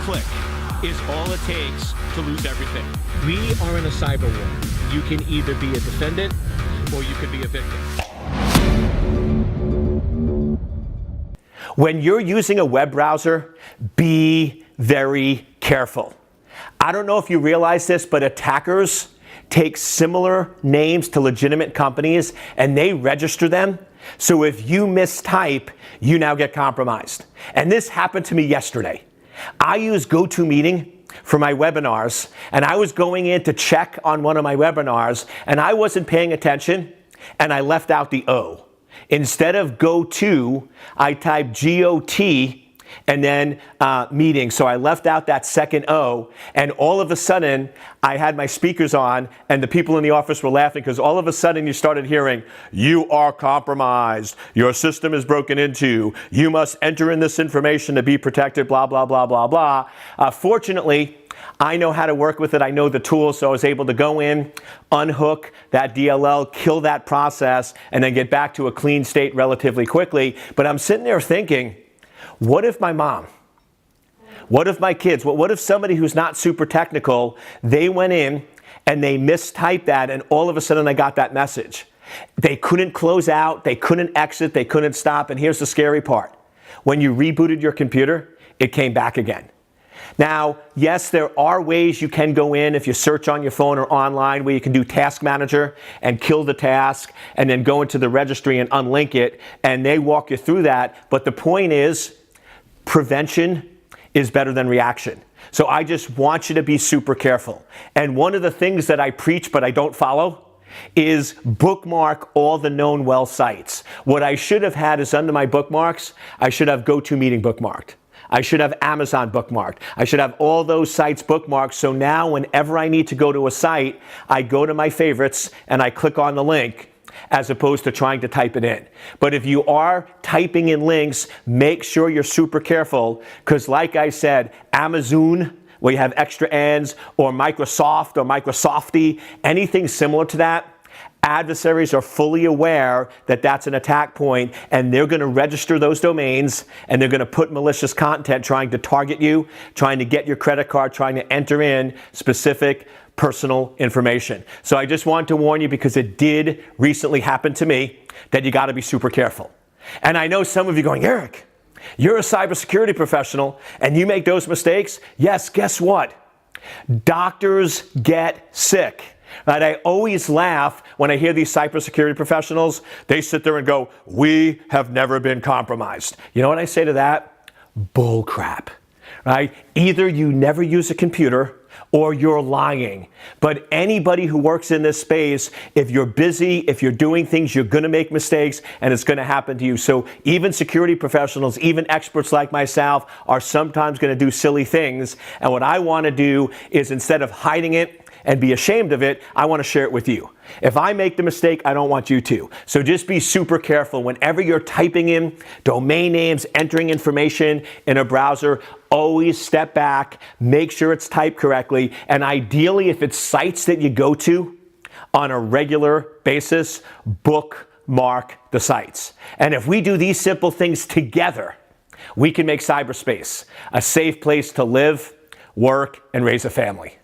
click is all it takes to lose everything. We are in a cyber war. You can either be a defendant or you can be a victim. When you're using a web browser, be very careful. I don't know if you realize this, but attackers take similar names to legitimate companies and they register them. So if you mistype, you now get compromised. And this happened to me yesterday. I use GoToMeeting for my webinars, and I was going in to check on one of my webinars, and I wasn't paying attention, and I left out the O. Instead of go to, I typed GOT and then meeting. So I left out that second O, and all of a sudden I had my speakers on and the people in the office were laughing because all of a sudden you started hearing, "You are compromised. Your system is broken into. You must enter in this information to be protected, blah, blah, blah, blah, blah." Fortunately, I know how to work with it. I know the tools, so I was able to go in, unhook that DLL, kill that process, and then get back to a clean state relatively quickly. But I'm sitting there thinking, what if my mom, what if my kids, what if somebody who's not super technical, they went in and they mistyped that and all of a sudden I got that message. They couldn't close out, they couldn't exit, they couldn't stop, and here's the scary part. When you rebooted your computer, it came back again. Now, yes, there are ways you can go in if you search on your phone or online where you can do Task Manager and kill the task and then go into the registry and unlink it, and they walk you through that. But the point is, prevention is better than reaction. So I just want you to be super careful. And one of the things that I preach but I don't follow is bookmark all the known well sites. What I should have had is under my bookmarks, I should have GoToMeeting bookmarked. I should have Amazon bookmarked. I should have all those sites bookmarked. So now whenever I need to go to a site, I go to my favorites and I click on the link as opposed to trying to type it in. But if you are typing in links, make sure you're super careful because like I said, Amazon, where you have extra N's, or Microsoft or Microsofty, anything similar to that, adversaries are fully aware that that's an attack point and they're going to register those domains and they're going to put malicious content trying to target you, trying to get your credit card, trying to enter in specific personal information. So I just want to warn you because it did recently happen to me that you got to be super careful. And I know some of you going, "Eric, you're a cybersecurity professional and you make those mistakes." Yes, guess what? Doctors get sick. Right? I always laugh when I hear these cybersecurity professionals. They sit there and go, "We have never been compromised." You know what I say to that? Bull crap. Right? Either you never use a computer or you're lying. But anybody who works in this space, if you're busy, if you're doing things, you're going to make mistakes and it's going to happen to you. So even security professionals, even experts like myself are sometimes going to do silly things. And what I want to do is instead of hiding it and be ashamed of it, I want to share it with you. If I make the mistake, I don't want you to. So just be super careful. Whenever you're typing in domain names, entering information in a browser, always step back, make sure it's typed correctly, and ideally, if it's sites that you go to on a regular basis, bookmark the sites. And if we do these simple things together, we can make cyberspace a safe place to live, work, and raise a family.